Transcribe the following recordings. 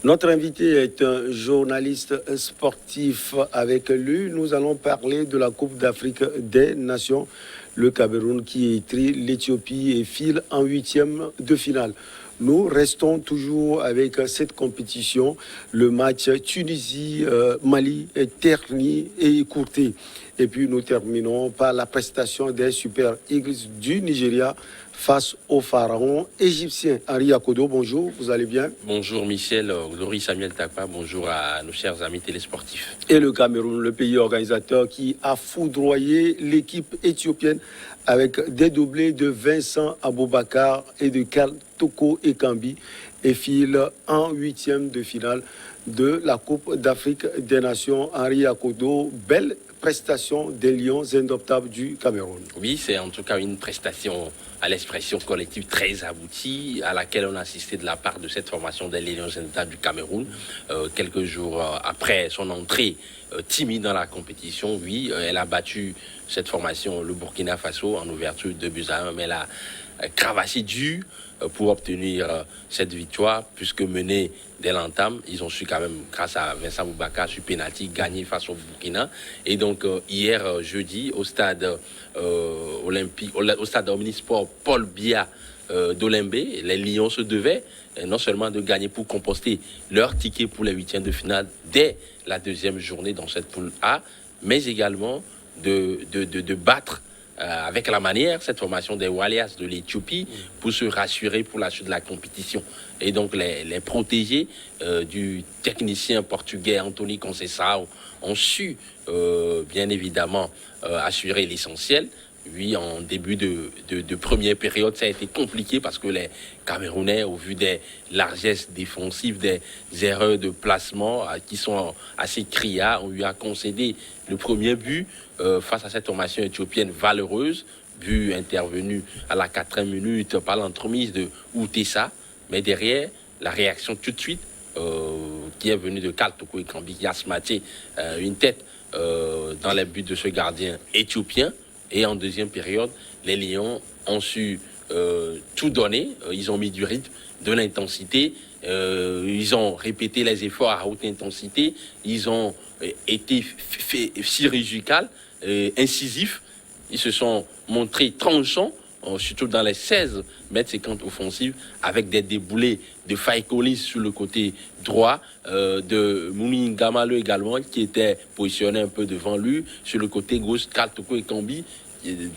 Notre invité est un journaliste sportif. Avec lui, nous allons parler de la Coupe d'Afrique des Nations. Le Cameroun qui étrie l'Éthiopie et file en huitième de finale. Nous restons toujours avec cette compétition. Le match Tunisie-Mali est terni et écourté. Et puis nous terminons par la prestation des Super Eagles du Nigeria face au pharaon égyptien. Henri Akodo, bonjour, vous allez bien? Bonjour Michel, Laurie Samuel Takpa, bonjour à nos chers amis télésportifs. Et le Cameroun, le pays organisateur qui a foudroyé l'équipe éthiopienne avec des doublés de Vincent Aboubakar et de Karl Toko Ekambi et file en huitième de finale de la Coupe d'Afrique des Nations. Henri Akodo, belle prestation des Lions indoptables du Cameroun. Oui, c'est en tout cas une prestation à l'expression collective très aboutie à laquelle on a assisté de la part de cette formation des Lions indoptables du Cameroun quelques jours après son entrée timide dans la compétition. Oui, elle a battu cette formation, le Burkina Faso, en ouverture de 2-1, mais elle a cravaché dur pour obtenir cette victoire, puisque menés dès l'entame, ils ont su quand même, grâce à Vincent Aboubakar, sur pénalty, gagner face au Burkina. Et donc hier jeudi, au stade olympique, au stade omnisport Paul Biya d'Olembe, les Lions se devaient non seulement de gagner pour composter leur ticket pour les huitièmes de finale dès la deuxième journée dans cette poule A, mais également de battre avec la manière, cette formation des Walias de l'Éthiopie pour se rassurer pour la suite de la compétition. Et donc les protégés du technicien portugais Anthony Conceição ont su bien évidemment assurer l'essentiel. Oui, en début de première période, ça a été compliqué parce que les Camerounais, au vu des largesses défensives, des erreurs de placement qui sont assez criards, ont eu à concéder le premier but face à cette formation éthiopienne valeureuse, but intervenu à la 4e minute par l'entremise de Outessa. Mais derrière, la réaction tout de suite qui est venue de Karl Toko Ekambi, qui a smatché une tête dans les buts de ce gardien éthiopien. Et en deuxième période, les Lions ont su tout donner. Ils ont mis du rythme, de l'intensité. Ils ont répété les efforts à haute intensité. Ils ont été chirurgicaux, incisifs. Ils se sont montrés tranchants, surtout dans les 16 mètres 50 offensives, avec des déboulés de Faïkolis sur le côté droit, de Mouni Ngamalo également, qui était positionné un peu devant lui. Sur le côté gauche, Karl Toko Ekambi,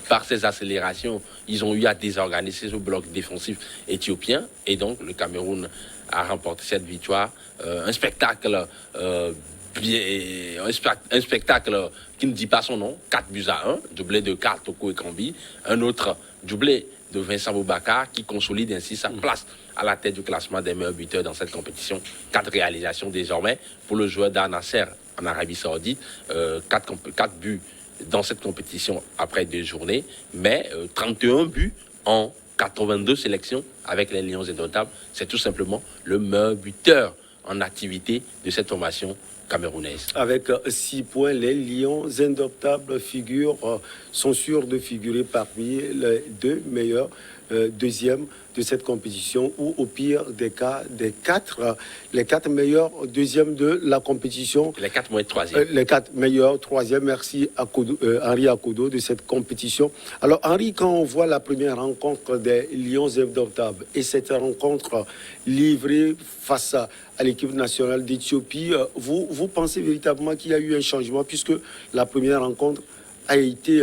par ses accélérations, ils ont eu à désorganiser ce bloc défensif éthiopien. Et donc, le Cameroun a remporté cette victoire. Un spectacle un spectacle qui ne dit pas son nom, 4-1, doublé de Karl Toko Ekambi, un autre doublé de Vincent Aboubakar qui consolide ainsi sa place à la tête du classement des meilleurs buteurs dans cette compétition. 4 réalisations désormais pour le joueur d'Al Nassr en Arabie Saoudite, 4 buts dans cette compétition après 2 journées, mais 31 buts en 82 sélections avec les Lions indomptables. C'est tout simplement le meilleur buteur en activité de cette formation camerounaise. Avec 6 points, les Lions indomptables sont sûrs de figurer parmi les 2 meilleurs deuxièmes de cette compétition, ou au pire des cas, les 4 meilleurs deuxièmes de la compétition. Les 4 meilleurs troisièmes. Les 4 meilleurs troisièmes. Merci à Henri Akodo de cette compétition. Alors Henri, quand on voit la première rencontre des Lions indomptables et cette rencontre livrée face à l'équipe nationale d'Éthiopie, vous pensez véritablement qu'il y a eu un changement, puisque la première rencontre a été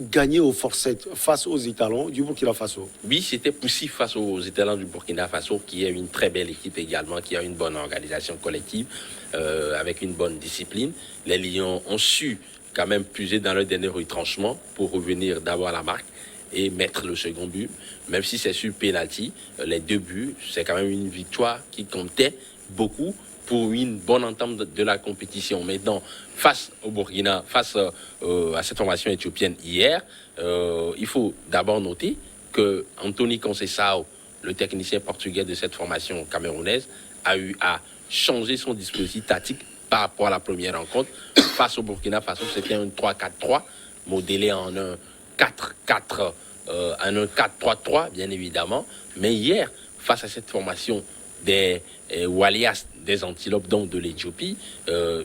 gagné au forceps face aux étalons du Burkina Faso? Oui, c'était poussif face aux étalons du Burkina Faso, qui est une très belle équipe également, qui a une bonne organisation collective, avec une bonne discipline. Les Lions ont su quand même puiser dans leur dernier retranchement pour revenir d'abord à la marque et mettre le second but, même si c'est sur penalty. Les 2 buts, c'est quand même une victoire qui comptait beaucoup pour une bonne entame de la compétition. Maintenant, face au Burkina, face à cette formation éthiopienne hier, il faut d'abord noter que Anthony Conceição, le technicien portugais de cette formation camerounaise, a eu à changer son dispositif tactique par rapport à la première rencontre. Face au Burkina Faso, c'était un 3-4-3, modélé en un 4-4, en un 4-3-3, bien évidemment. Mais hier, face à cette formation des Walias, des antilopes, donc de l'Éthiopie.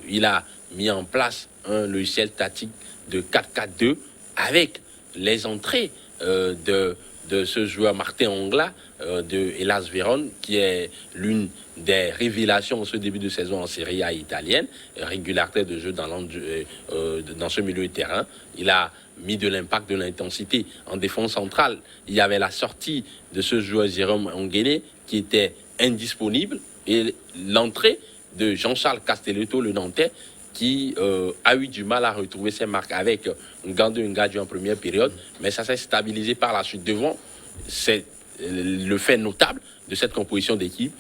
Il a mis en place un logiciel tactique de 4-4-2 avec les entrées de ce joueur Martin Ongla de Hellas Vérone, qui est l'une des révélations en ce début de saison en Serie A italienne, régularité de jeu dans ce milieu de terrain. Il a mis de l'impact, de l'intensité en défense centrale. Il y avait la sortie de ce joueur Jérôme Onguene qui était indisponible et l'entrée de Jean-Charles Castelletto, le Nantais, qui a eu du mal à retrouver ses marques avec Ngando Ngadju en première période, mais ça s'est stabilisé par la suite. Devant, c'est le fait notable de cette composition d'équipe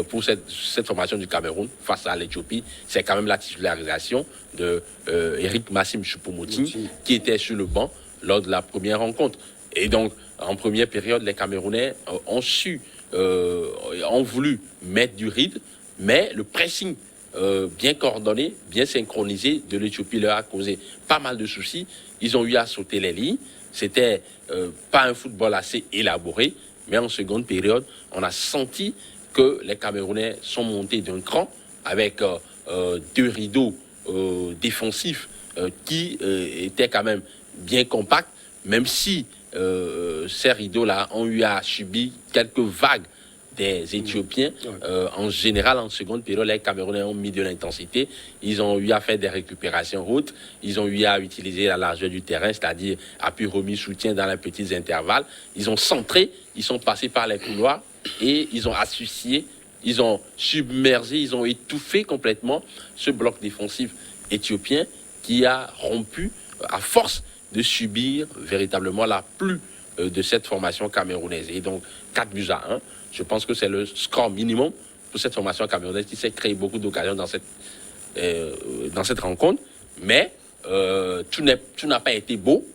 pour cette formation du Cameroun face à l'Éthiopie. C'est quand même la titularisation de Eric Massim Choupo-Moting qui était sur le banc lors de la première rencontre. Et donc, en première période, les Camerounais ont voulu mettre du rythme, mais le pressing bien coordonné, bien synchronisé de l'Éthiopie leur a causé pas mal de soucis. Ils ont eu à sauter les lignes. C'était pas un football assez élaboré, mais en seconde période, on a senti que les Camerounais sont montés d'un cran avec deux rideaux défensifs qui étaient quand même bien compacts, même si ces rideaux-là ont eu à subir quelques vagues des Éthiopiens. En général, en seconde période, les Camerounais ont mis de l'intensité. Ils ont eu à faire des récupérations hautes. Ils ont eu à utiliser la largeur du terrain, c'est-à-dire appui remis soutien dans les petits intervalles. Ils ont centré, ils sont passés par les couloirs et ils ont asphyxié, ils ont submergé, ils ont étouffé complètement ce bloc défensif éthiopien qui a rompu à force de subir véritablement la pluie de cette formation camerounaise. Et donc, 4-1. Je pense que c'est le score minimum pour cette formation camerounaise qui s'est créé beaucoup d'occasions dans cette rencontre. Mais tout n'a pas été beau,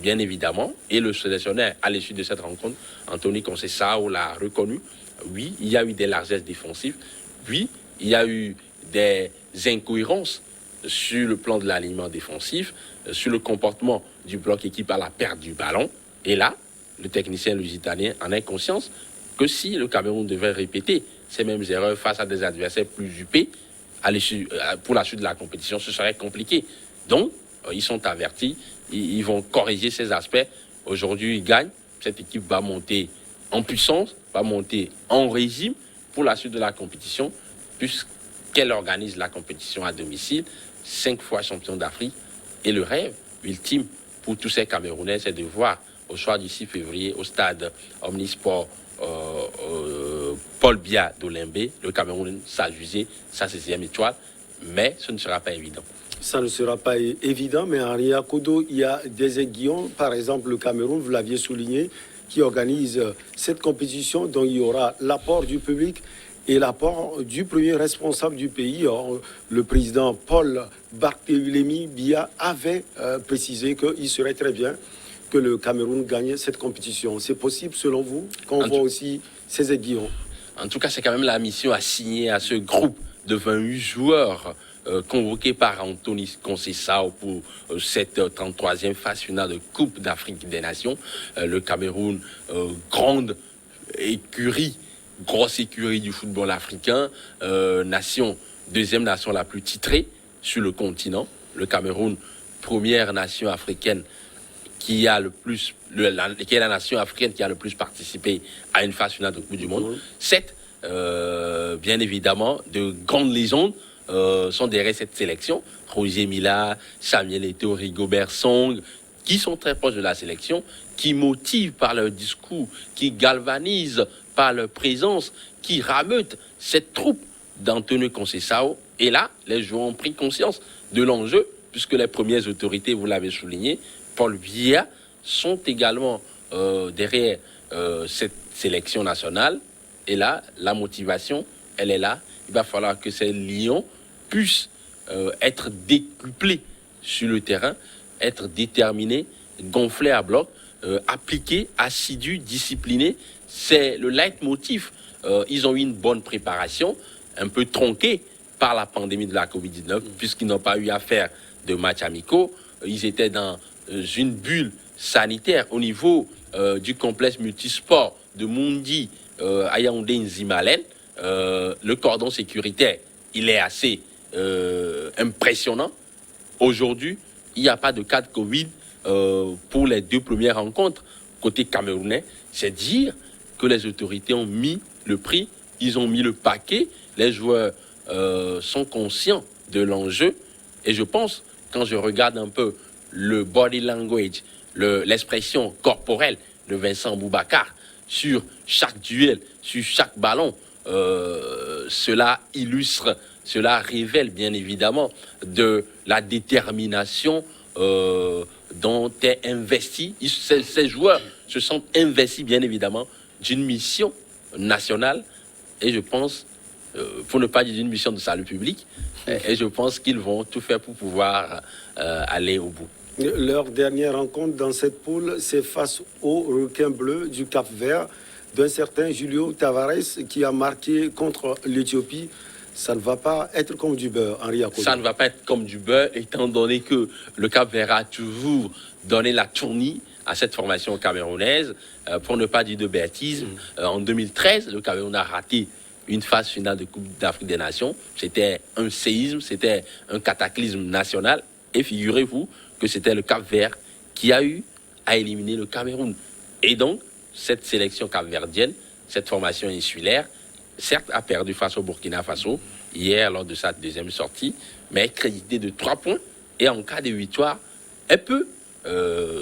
bien évidemment. Et le sélectionneur, à l'issue de cette rencontre, Anthony Conceição l'a reconnu. Oui, il y a eu des largesses défensives. Oui, il y a eu des incohérences sur le plan de l'alignement défensif, sur le comportement du bloc équipe à la perte du ballon. Et là, le technicien lusitanien en a conscience que si le Cameroun devait répéter ces mêmes erreurs face à des adversaires plus huppés pour la suite de la compétition, ce serait compliqué. Donc, ils sont avertis, ils vont corriger ces aspects. Aujourd'hui, ils gagnent. Cette équipe va monter en puissance, va monter en régime pour la suite de la compétition, puisqu'elle organise la compétition à domicile, 5 fois champion d'Afrique. Et le rêve ultime pour tous ces Camerounais, c'est de voir au soir du 6 février au stade Omnisport Paul Biya d'Olimbé, le Cameroun s'ajuger sa 16e étoile, mais ce ne sera pas évident. Ça ne sera pas évident, mais Henri Akodo, il y a des aiguillons, par exemple le Cameroun, vous l'aviez souligné, qui organise cette compétition dont il y aura l'apport du public et l'apport du premier responsable du pays. Le président Paul Barthélémy Biya avait précisé qu'il serait très bien que le Cameroun gagne cette compétition. C'est possible selon vous, qu'on voit aussi ces aiguillons? En tout cas, c'est quand même la mission assignée à ce groupe de 28 joueurs convoqués par Anthony Conceição pour cette 33e phase finale de Coupe d'Afrique des Nations. Le Cameroun, grande écurie, grosse écurie du football africain, deuxième nation la plus titrée sur le continent. Le Cameroun, première nation africaine qui est la nation africaine qui a le plus participé à une phase finale de Coupe du Monde. 7, bien évidemment, de grandes légendes sont derrière cette sélection. Roger Mila, Samuel Eto'o, Rigobert Song, qui sont très proches de la sélection, qui motivent par leur discours, qui galvanisent par leur présence, qui rameutent cette troupe d'Anthony Conceição. Et là, les joueurs ont pris conscience de l'enjeu, puisque les premières autorités, vous l'avez souligné, Paul Biya, sont également derrière cette sélection nationale. Et là, la motivation, elle est là. Il va falloir que ces lions puissent être décuplés sur le terrain, être déterminés, gonflés à bloc, appliqués, assidus, disciplinés. C'est le leitmotiv. Ils ont eu une bonne préparation, un peu tronquée par la pandémie de la Covid-19, puisqu'ils n'ont pas eu à faire de matchs amicaux. Ils étaient dans une bulle sanitaire au niveau du complexe multisport de Mundi à Yaoundé Nzimalen, le cordon sécuritaire, il est assez impressionnant. Aujourd'hui, il n'y a pas de cas de Covid pour les 2 premières rencontres. Côté camerounais, c'est dire que les autorités ont mis le prix, ils ont mis le paquet, les joueurs sont conscients de l'enjeu. Et je pense, quand je regarde un peu le body language, l'expression corporelle de Vincent Boubacar sur chaque duel, sur chaque ballon, cela illustre, cela révèle bien évidemment de la détermination dont est investi. Ces joueurs se sont investis bien évidemment d'une mission nationale et je pense, pour ne pas dire d'une mission de salut public, et je pense qu'ils vont tout faire pour pouvoir aller au bout. Leur dernière rencontre dans cette poule, c'est face au requin bleu du Cap-Vert d'un certain Julio Tavares qui a marqué contre l'Éthiopie. Ça ne va pas être comme du beurre, Henri Akodo. Ça ne va pas être comme du beurre, étant donné que le Cap-Vert a toujours donné la tournie à cette formation camerounaise. Pour ne pas dire de bêtises, en 2013, le Cameroun a raté une phase finale de Coupe d'Afrique des Nations. C'était un séisme, c'était un cataclysme national. Et figurez-vous que c'était le Cap-Vert qui a eu à éliminer le Cameroun. Et donc, cette sélection capverdienne, cette formation insulaire, certes a perdu face au Burkina Faso hier lors de sa deuxième sortie, mais est créditée de 3 points. Et en cas de victoire, elle peut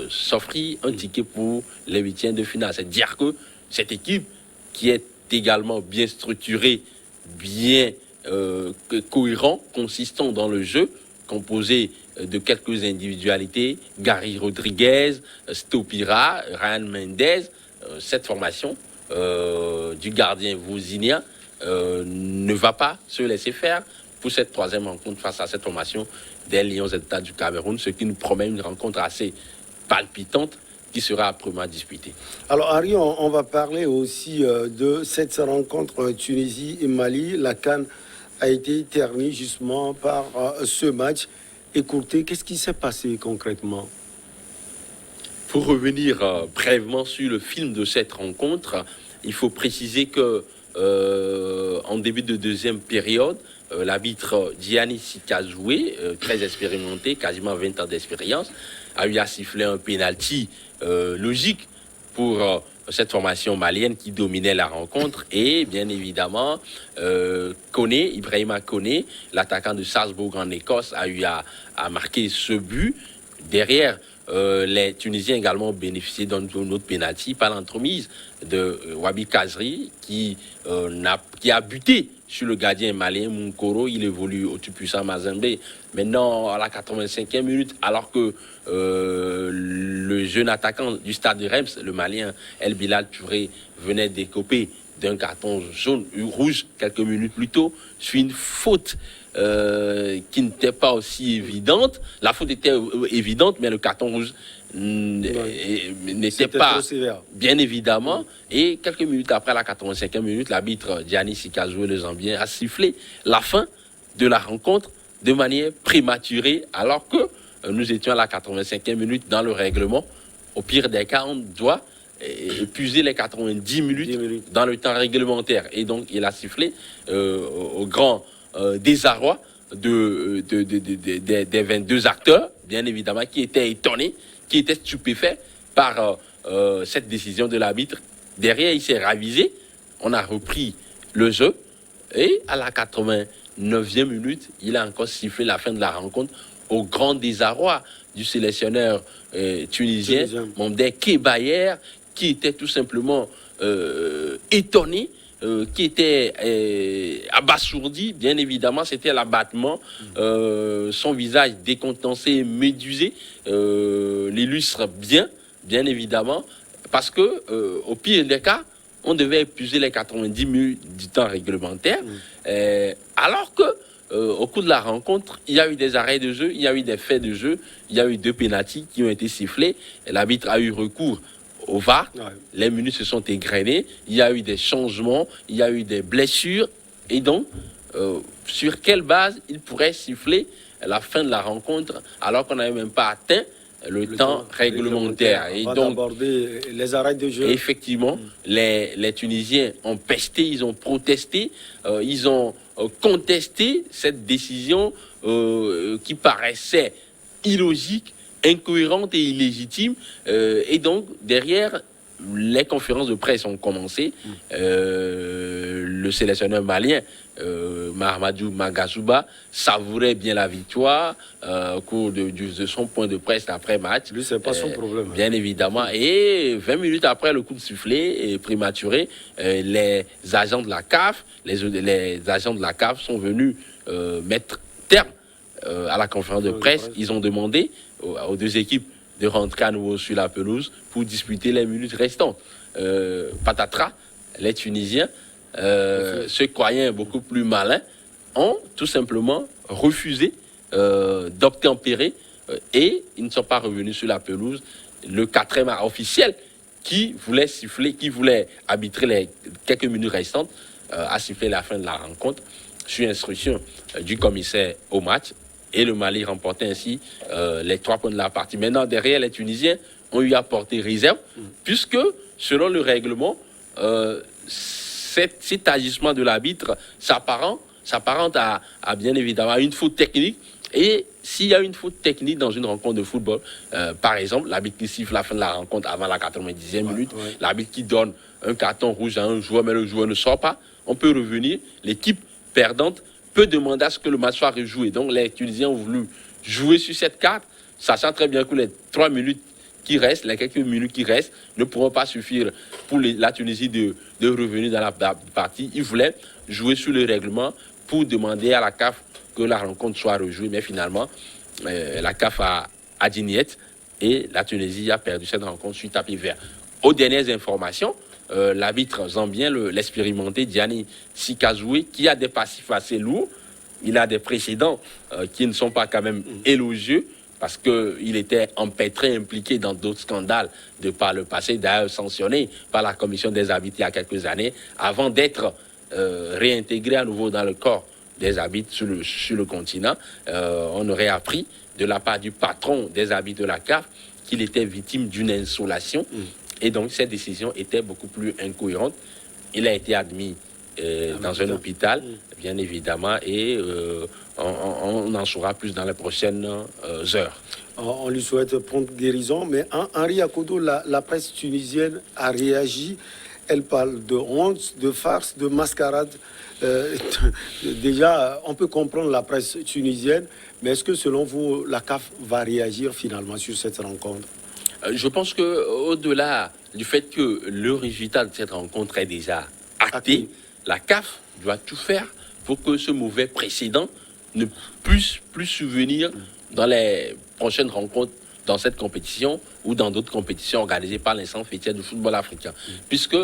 s'offrir un ticket pour les 8e de finale. C'est dire que cette équipe, qui est également bien structurée, bien cohérent, consistant dans le jeu, composé de quelques individualités, Gary Rodriguez, Stopira, Ryan Mendez, cette formation du gardien vouzinien ne va pas se laisser faire pour cette 3e rencontre face à cette formation des Lions États du Cameroun, ce qui nous promet une rencontre assez palpitante qui sera âprement disputée. Alors Henri, on va parler aussi de cette rencontre Tunisie et Mali. La CAN a été ternie justement par ce match écourté. Qu'est-ce qui s'est passé concrètement? Pour revenir brièvement sur le film de cette rencontre, il faut préciser que en début de deuxième période, l'arbitre Gianni Sikazoué, très expérimenté, quasiment 20 ans d'expérience, a eu à siffler un pénalty logique pour cette formation malienne qui dominait la rencontre. Et bien évidemment, Ibrahima Koné, l'attaquant de Salzbourg en Écosse, a eu à marquer ce but. Derrière, les Tunisiens également ont bénéficié d'un autre pénalty par l'entremise de Wabi Kazri qui a buté sur le gardien malien Munkoro. Il évolue au tout-puissant Mazembe. Maintenant, à la 85e minute, alors que le jeune attaquant du Stade de Reims, le malien El Bilal Touré, venait d'écoper d'un carton rouge quelques minutes plus tôt, sur une faute qui n'était pas aussi évidente. La faute était évidente, mais le carton rouge n'était pas bien évidemment. Et quelques minutes après la 85e minute, l'arbitre Gianni Sikazoué, le Zambien, a sifflé la fin de la rencontre de manière prématurée, alors que nous étions à la 85e minute dans le règlement. Au pire des cas, on doit épuiser les 90 minutes dans le temps réglementaire. Et donc, il a sifflé au grand désarroi des 22 acteurs, bien évidemment, qui étaient étonnés, qui étaient stupéfaits par cette décision de l'arbitre. Derrière, il s'est ravisé, on a repris le jeu, et à la 89e minute, il a encore sifflé la fin de la rencontre au grand désarroi du sélectionneur tunisien, Mamdeh Kebayer, qui était tout simplement étonné, qui était abasourdi, bien évidemment, c'était l'abattement, son visage décontenancé, médusé, l'illustre bien évidemment, parce que au pire des cas, on devait épuiser les 90 minutes du temps réglementaire, alors que au cours de la rencontre, il y a eu des arrêts de jeu, il y a eu des faits de jeu, il y a eu 2 pénaltys qui ont été sifflés, et l'arbitre a eu recours au VAR, les minutes se sont égrenées, il y a eu des changements, il y a eu des blessures, et donc, sur quelle base il pourrait siffler la fin de la rencontre, alors qu'on n'avait même pas atteint le temps réglementaire. Et donc, d'aborder les arrêts de jeu. Effectivement, les Tunisiens ont pesté, ils ont protesté, ils ont contesté cette décision qui paraissait illogique, incohérente et illégitime. Et donc, derrière, les conférences de presse ont commencé. Le sélectionneur malien, Mahamadou Magazouba, savourait bien la victoire au cours de son point de presse après-match. Lui, c'est pas son problème. Bien évidemment. Et 20 minutes après le coup de sifflet prématuré, les agents de la CAF, les agents de la CAF sont venus mettre terme à la conférence de presse. Ils ont demandé aux deux équipes de rentrer à nouveau sur la pelouse pour disputer les minutes restantes. Patatras, les Tunisiens, se croyant beaucoup plus malins, ont tout simplement refusé d'obtempérer et ils ne sont pas revenus sur la pelouse. Le quatrième officiel qui voulait siffler, qui voulait arbitrer les quelques minutes restantes, a sifflé la fin de la rencontre sur instruction du commissaire au match. Et le Mali remportait ainsi les 3 points de la partie. Maintenant, derrière, les Tunisiens ont eu à porter réserve, puisque, selon le règlement, cet agissement de l'arbitre s'apparente à bien évidemment à une faute technique. Et s'il y a une faute technique dans une rencontre de football, par exemple, l'arbitre qui siffle la fin de la rencontre avant la 90e minute, l'arbitre qui donne un carton rouge à un joueur, mais le joueur ne sort pas, on peut revenir. L'équipe perdante peut demander à ce que le match soit rejoué. Donc les Tunisiens ont voulu jouer sur cette carte, sachant très bien que les 3 minutes qui restent, les quelques minutes qui restent, ne pourront pas suffire pour la Tunisie de revenir dans la partie. Ils voulaient jouer sur le règlement pour demander à la CAF que la rencontre soit rejouée. Mais finalement, la CAF a dit niet et la Tunisie a perdu cette rencontre sur tapis vert. Aux dernières informations, l'arbitre zambien, l'expérimenté Diani Sikazoué, qui a des passifs assez lourds, il a des précédents qui ne sont pas quand même élogieux, parce qu'il était empêtré, impliqué dans d'autres scandales de par le passé, d'ailleurs sanctionné par la commission des arbitres il y a quelques années, avant d'être réintégré à nouveau dans le corps des arbitres sur le continent. On aurait appris de la part du patron des arbitres de la CAF qu'il était victime d'une insolation. Et donc, cette décision était beaucoup plus incohérente. Il a été admis dans un hôpital, bien évidemment, et on en saura plus dans les prochaines heures. On lui souhaite prompte guérison, mais Henri Akodo, la presse tunisienne a réagi. Elle parle de honte, de farce, de mascarade. Déjà, on peut comprendre la presse tunisienne, mais est-ce que, selon vous, la CAF va réagir finalement sur cette rencontre? Je pense qu'au-delà du fait que le résultat de cette rencontre est déjà acté, la CAF doit tout faire pour que ce mauvais précédent ne puisse plus survenir dans les prochaines rencontres dans cette compétition ou dans d'autres compétitions organisées par l'instance fêtière du football africain. Puisque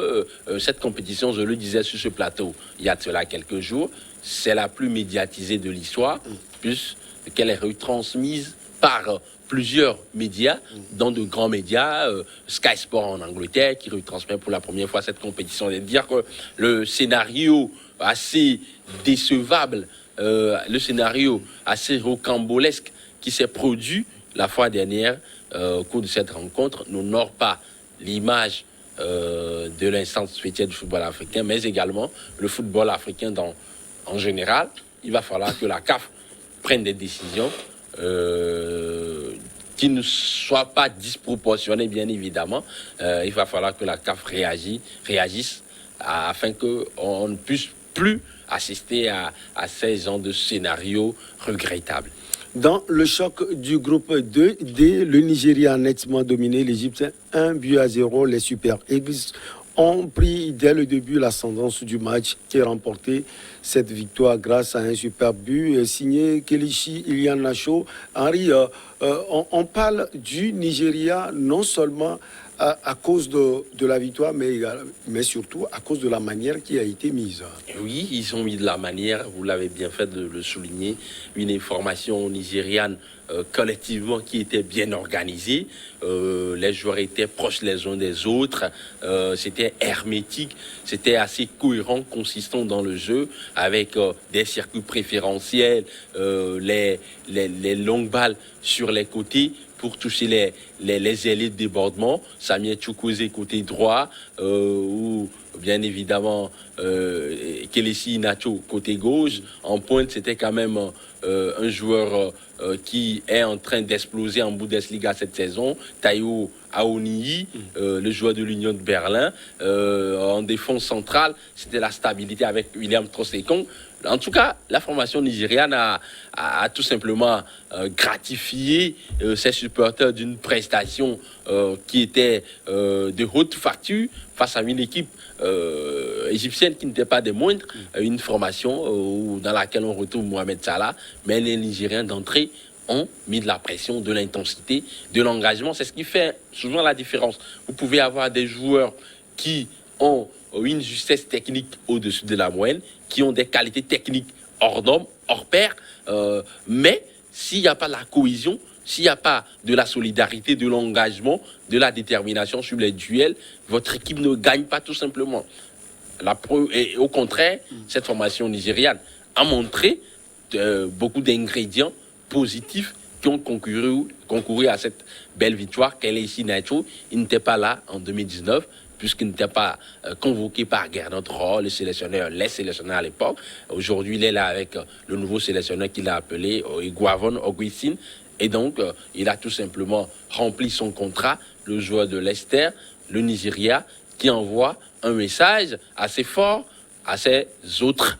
cette compétition, je le disais sur ce plateau il y a de cela quelques jours, c'est la plus médiatisée de l'histoire, puisqu'elle est retransmise par plusieurs médias, dont de grands médias, Sky Sport en Angleterre, qui retransmet pour la première fois cette compétition. C'est-à-dire que le scénario assez décevable, le scénario assez rocambolesque qui s'est produit la fois dernière au cours de cette rencontre n'honore pas l'image de l'instance fêtière du football africain, mais également le football africain en général. Il va falloir que la CAF prenne des décisions qui ne soient pas disproportionnées, bien évidemment. Il va falloir que la CAF réagisse afin qu'on ne puisse plus assister à ces genres de scénarios regrettables. Dans le choc du groupe 2D, le Nigeria a nettement dominé l'Égypte 1-0. Les Super Eagles ont pris dès le début l'ascendance du match et remporté cette victoire grâce à un super but signé Kelechi Iheanacho. Henri, on parle du Nigeria non seulement à cause de la victoire, mais surtout à cause de la manière qui a été mise. Oui, ils ont mis de la manière, vous l'avez bien fait de le souligner, une formation nigériane collectivement qui était bien organisée. Les joueurs étaient proches les uns des autres, c'était hermétique, c'était assez cohérent, consistant dans le jeu, avec des circuits préférentiels, les longues balles sur les côtés pour toucher les ailiers de débordement. Samia Chukwueze côté droit, ou bien évidemment Kelesi Inacho côté gauche. En pointe, c'était quand même un joueur qui est en train d'exploser en Bundesliga cette saison. Tayo Aoniyi, le joueur de l'Union de Berlin. En défense centrale, c'était la stabilité avec William Troost-Ekong. En tout cas, la formation nigériane a tout simplement gratifié ses supporters d'une prestation qui était de haute facture face à une équipe égyptienne qui n'était pas des moindres, une formation dans laquelle on retrouve Mohamed Salah, mais les Nigériens d'entrée ont mis de la pression, de l'intensité, de l'engagement. C'est ce qui fait souvent la différence. Vous pouvez avoir des joueurs qui ont une justesse technique au-dessus de la moyenne, qui ont des qualités techniques hors normes, hors pair, mais s'il n'y a pas la cohésion, s'il n'y a pas de la solidarité, de l'engagement, de la détermination sur les duels, votre équipe ne gagne pas tout simplement. Et au contraire, cette formation nigériane a montré beaucoup d'ingrédients positifs qui ont concouru à cette belle victoire. Kelesi Inacho, il n'était pas là en 2019, puisqu'il n'était pas convoqué par Gernot Rohr, les sélectionneurs à l'époque. Aujourd'hui, il est là avec le nouveau sélectionneur qu'il a appelé Iguavon Augustin. Et donc, il a tout simplement rempli son contrat, le joueur de Leicester, le Nigeria, qui envoie un message assez fort à ses autres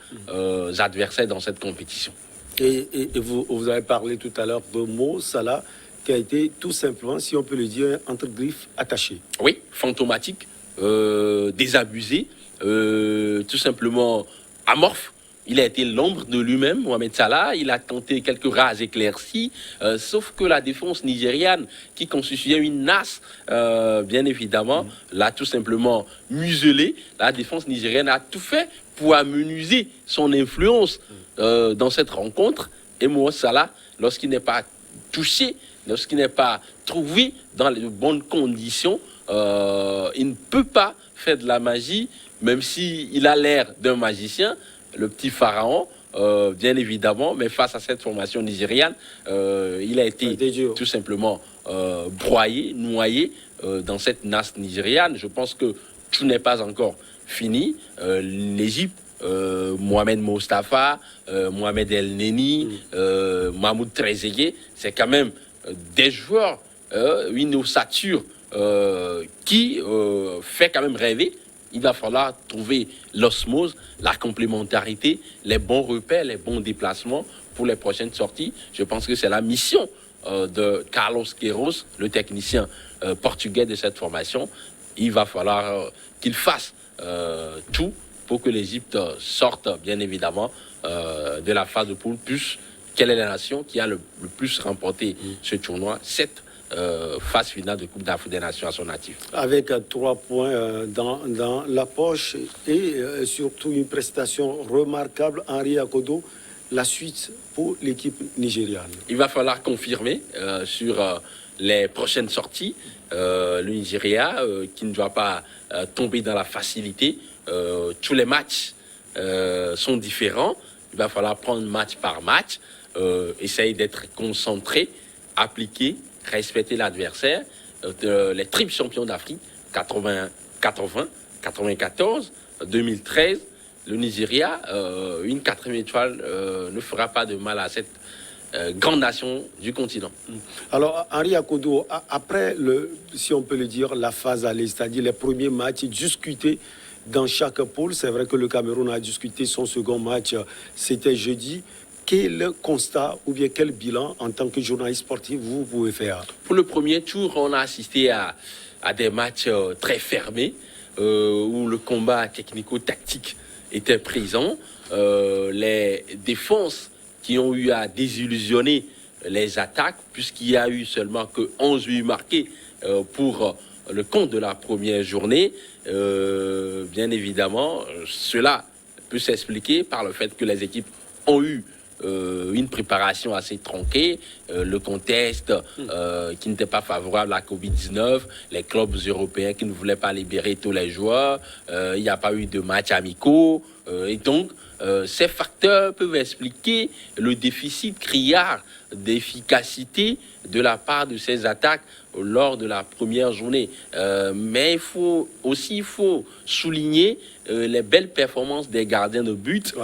adversaires dans cette compétition. Et vous avez parlé tout à l'heure de Mo Salah, qui a été tout simplement, si on peut le dire, entre griffes attaché. Oui, fantomatique, désabusé, tout simplement amorphe. Il a été l'ombre de lui-même, Mohamed Salah. Il a tenté quelques rares éclaircies, sauf que la défense nigériane, qui constituait une nasse, bien évidemment, l'a tout simplement muselé. La défense nigérienne a tout fait pour amenuiser son influence dans cette rencontre. Et Mohamed Salah, lorsqu'il n'est pas touché, lorsqu'il n'est pas trouvé dans les bonnes conditions, il ne peut pas faire de la magie, même s'il a l'air d'un magicien. Le petit pharaon, bien évidemment, mais face à cette formation nigériane, il a été tout simplement broyé, noyé dans cette nasse nigériane. Je pense que tout n'est pas encore fini. L'Égypte, Mohamed Mostafa, Mohamed El Neni, Mahmoud Trezeguet, c'est quand même des joueurs, une ossature qui fait quand même rêver. Il va falloir trouver l'osmose, la complémentarité, les bons repères, les bons déplacements pour les prochaines sorties. Je pense que c'est la mission de Carlos Queiroz, le technicien portugais de cette formation. Il va falloir qu'il fasse tout pour que l'Égypte sorte, bien évidemment, de la phase de poule. Plus, quelle est la nation qui a le plus remporté ce tournoi? 7 phase finale de Coupe d'Afrique des Nations à son actif. Avec 3 points dans la poche et surtout une prestation remarquable, Henri Akodo, la suite pour l'équipe nigériane. Il va falloir confirmer sur les prochaines sorties. Le Nigeria qui ne doit pas tomber dans la facilité. Tous les matchs sont différents. Il va falloir prendre match par match, essayer d'être concentré, appliqué, respecter l'adversaire. Les triples champions d'Afrique, 80, 94, 2013, le Nigeria, une 4e étoile ne fera pas de mal à cette grande nation du continent. Alors, Henri Akodo, après, si on peut le dire, la phase aller, c'est-à-dire les premiers matchs discutés dans chaque pôle, c'est vrai que le Cameroun a discuté son second match, c'était jeudi. Quel constat ou bien quel bilan en tant que journaliste sportif vous pouvez faire? Pour le premier tour, on a assisté à des matchs très fermés où le combat technico-tactique était présent. Les défenses qui ont eu à désillusionner les attaques, puisqu'il y a eu seulement que 11 buts marqués pour le compte de la première journée. Bien évidemment, cela peut s'expliquer par le fait que les équipes ont eu une préparation assez tronquée, le contexte qui n'était pas favorable à la Covid-19, les clubs européens qui ne voulaient pas libérer tous les joueurs, il n'y a pas eu de matchs amicaux, Et donc, ces facteurs peuvent expliquer le déficit criard d'efficacité de la part de ces attaques lors de la première journée. Mais il faut souligner les belles performances des gardiens de but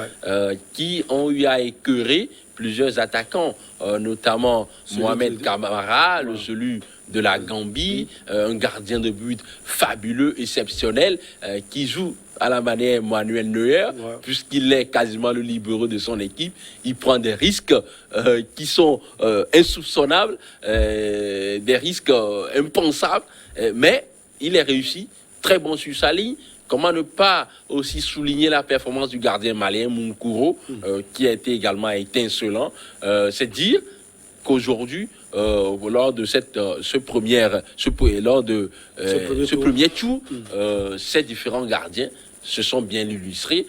qui ont eu à écœurer plusieurs attaquants, notamment Mohamed Kamara, celui de la Gambie, un gardien de but fabuleux, exceptionnel, qui joue à la manière Manuel Neuer, puisqu'il est quasiment le libéraux de son équipe. Il prend des risques qui sont insoupçonnables, des risques impensables, mais il est réussi, très bon sur sa ligne. Comment ne pas aussi souligner la performance du gardien malien Moukuro, qui a été également étincelant. C'est dire qu'aujourd'hui, lors de ce premier tour, ces différents gardiens se sont bien illustrés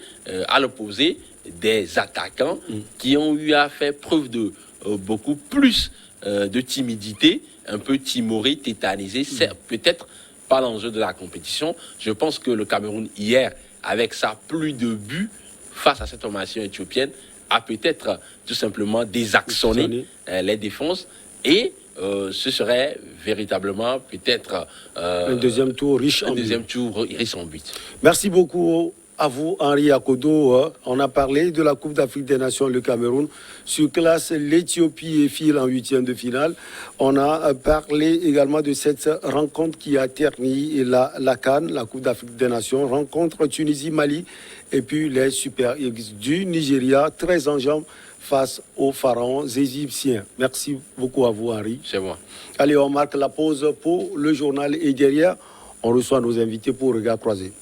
à l'opposé des attaquants qui ont eu à faire preuve de beaucoup plus de timidité, un peu timorés, tétanisés, peut-être pas l'enjeu de la compétition. Je pense que le Cameroun, hier, avec sa pluie de buts face à cette formation éthiopienne, a peut-être tout simplement désactionné les défenses et ce serait véritablement peut-être un deuxième tour riche en buts. Merci beaucoup à vous, Henri Akodo. On a parlé de la Coupe d'Afrique des Nations, le Cameroun surclasse l'Éthiopie et file en huitième de finale. On a parlé également de cette rencontre qui a terni la CAN, la Coupe d'Afrique des Nations, rencontre Tunisie-Mali et puis les Super Eagles du Nigeria, très en jambes face aux pharaons égyptiens. Merci beaucoup à vous, Henri. C'est moi. Allez, on marque la pause pour le journal et derrière, on reçoit nos invités pour Regard croisé.